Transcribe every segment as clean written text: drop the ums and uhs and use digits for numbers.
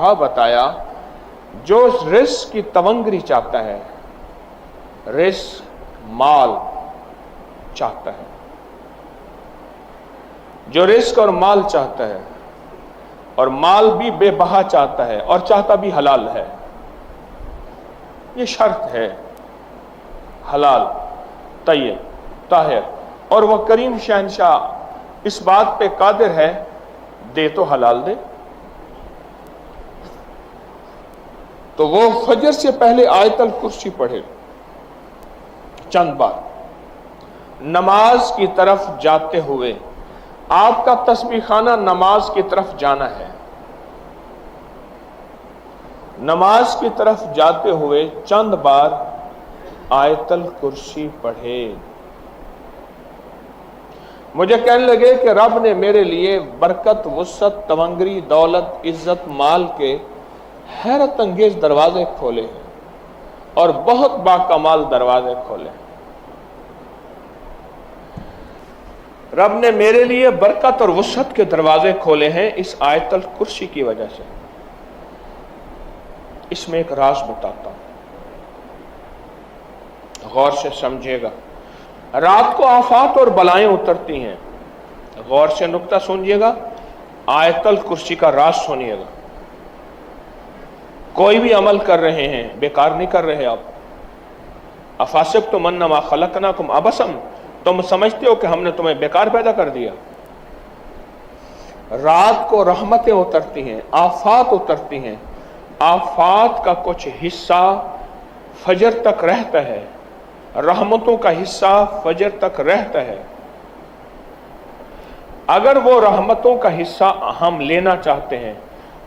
کہا بتایا جو رزق کی تونگری چاہتا ہے، رزق مال چاہتا ہے، جو رزق اور مال چاہتا ہے اور مال بھی بے بہا چاہتا ہے اور چاہتا بھی حلال ہے، یہ شرط ہے حلال طیب طاہر، اور وہ کریم شہنشاہ اس بات پہ قادر ہے، دے تو حلال دے۔ تو وہ فجر سے پہلے آیت الکرسی پڑھے چند بار، نماز کی طرف جاتے ہوئے، آپ کا تسبیح خانہ نماز کی طرف جانا ہے، نماز کی طرف جاتے ہوئے چند بار آیت الکرسی پڑھے۔ مجھے کہنے لگے کہ رب نے میرے لیے برکت، وسعت، تونگری، دولت، عزت، مال کے حیرت انگیز دروازے کھولے ہیں اور بہت باکمال دروازے کھولے ہیں۔ رب نے میرے لیے برکت اور وسعت کے دروازے کھولے ہیں اس آیت الکرسی کی وجہ سے۔ اس میں ایک راز بتاتا ہوں، غور سے سمجھے گا۔ رات کو آفات اور بلائیں اترتی ہیں، غور سے نکتہ سنیے گا، آیت الکرسی کا راز سنیے گا۔ کوئی بھی عمل کر رہے ہیں بیکار نہیں کر رہے آپ۔ افاسبتم انما خلقناکم عبثا، تم سمجھتے ہو کہ ہم نے تمہیں بیکار پیدا کر دیا؟ رات کو رحمتیں اترتی ہیں، آفات اترتی ہیں، آفات کا کچھ حصہ فجر تک رہتا ہے، رحمتوں کا حصہ فجر تک رہتا ہے۔ اگر وہ رحمتوں کا حصہ ہم لینا چاہتے ہیں،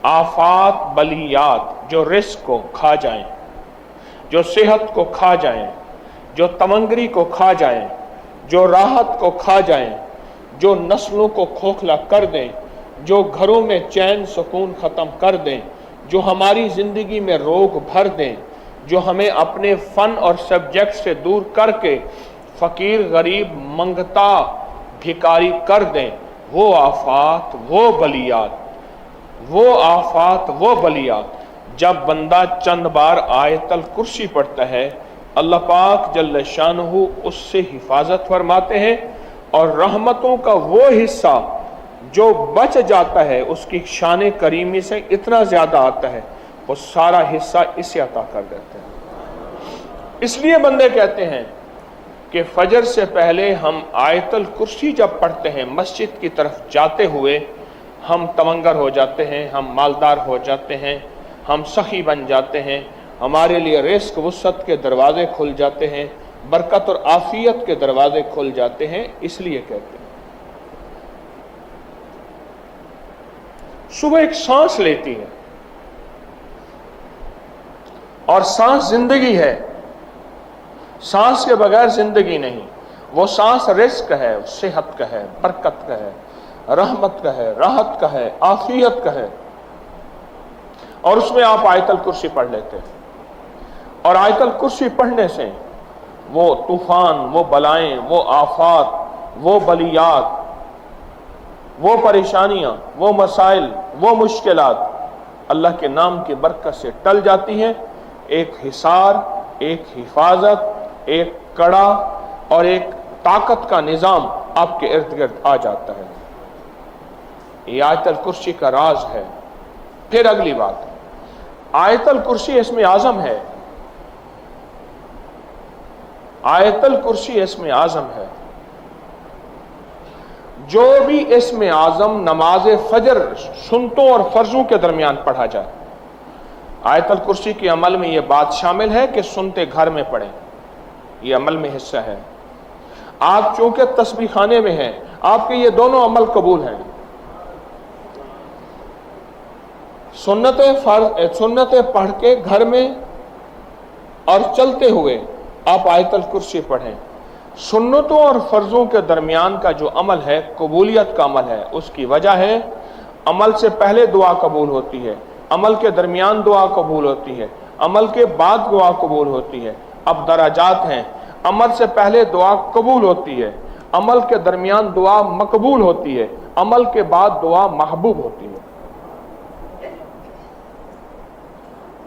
آفات بلیات جو رزق کو کھا جائیں، جو صحت کو کھا جائیں، جو تونگری کو کھا جائیں، جو راحت کو کھا جائیں، جو نسلوں کو کھوکھلا کر دیں، جو گھروں میں چین سکون ختم کر دیں، جو ہماری زندگی میں روگ بھر دیں، جو ہمیں اپنے فن اور سبجیکٹ سے دور کر کے فقیر غریب منگتا بھکاری کر دیں، وہ آفات، وہ بلیات، وہ آفات، وہ بلیات، جب بندہ چند بار آیت الکرسی پڑھتا ہے، اللہ پاک جل شانہ اس سے حفاظت فرماتے ہیں، اور رحمتوں کا وہ حصہ جو بچ جاتا ہے اس کی شان کریمی سے اتنا زیادہ آتا ہے، وہ سارا حصہ اسے عطا کر دیتے ہیں۔ اس لیے بندے کہتے ہیں کہ فجر سے پہلے ہم آیت الکرسی جب پڑھتے ہیں مسجد کی طرف جاتے ہوئے، ہم تونگر ہو جاتے ہیں، ہم مالدار ہو جاتے ہیں، ہم سخی بن جاتے ہیں، ہمارے لیے رزق وسعت کے دروازے کھل جاتے ہیں، برکت اور عافیت کے دروازے کھل جاتے ہیں۔ اس لیے کہتے ہیں صبح ایک سانس لیتی ہے، اور سانس زندگی ہے، سانس کے بغیر زندگی نہیں۔ وہ سانس رزق ہے، صحت کا ہے، برکت کا ہے، رحمت کا ہے، راحت کا ہے، عافیت کا ہے، اور اس میں آپ آیت الکرسی پڑھ لیتے ہیں۔ اور آیت الکرسی پڑھنے سے وہ طوفان، وہ بلائیں، وہ آفات، وہ بلیات، وہ پریشانیاں، وہ مسائل، وہ مشکلات اللہ کے نام کی برکت سے ٹل جاتی ہیں۔ ایک حصار، ایک حفاظت، ایک کڑا اور ایک طاقت کا نظام آپ کے ارد گرد آ جاتا ہے۔ یہ آیت الکرسی کا راز ہے۔ پھر اگلی بات، آیت الکرسی اسم اعظم ہے، آیت الکرسی اسم اعظم ہے۔ جو بھی اسم اعظم نماز فجر سنتوں اور فرضوں کے درمیان پڑھا جائے، آیت الکرسی کے عمل میں یہ بات شامل ہے کہ سنتے گھر میں پڑھیں، یہ عمل میں حصہ ہے۔ آپ چونکہ تسبیح خانے میں ہیں، آپ کے یہ دونوں عمل قبول ہیں۔ سنتیں پڑھ کے گھر میں اور چلتے ہوئے آپ آیت الکرسی پڑھیں۔ سنتوں اور فرضوں کے درمیان کا جو عمل ہے قبولیت کا عمل ہے، اس کی وجہ ہے عمل سے پہلے دعا قبول ہوتی ہے، عمل کے درمیان دعا قبول ہوتی ہے، عمل کے بعد دعا قبول ہوتی ہے۔ اب درجات ہیں، عمل سے پہلے دعا قبول ہوتی ہے، عمل کے درمیان دعا مقبول ہوتی ہے، عمل کے بعد دعا محبوب ہوتی ہے۔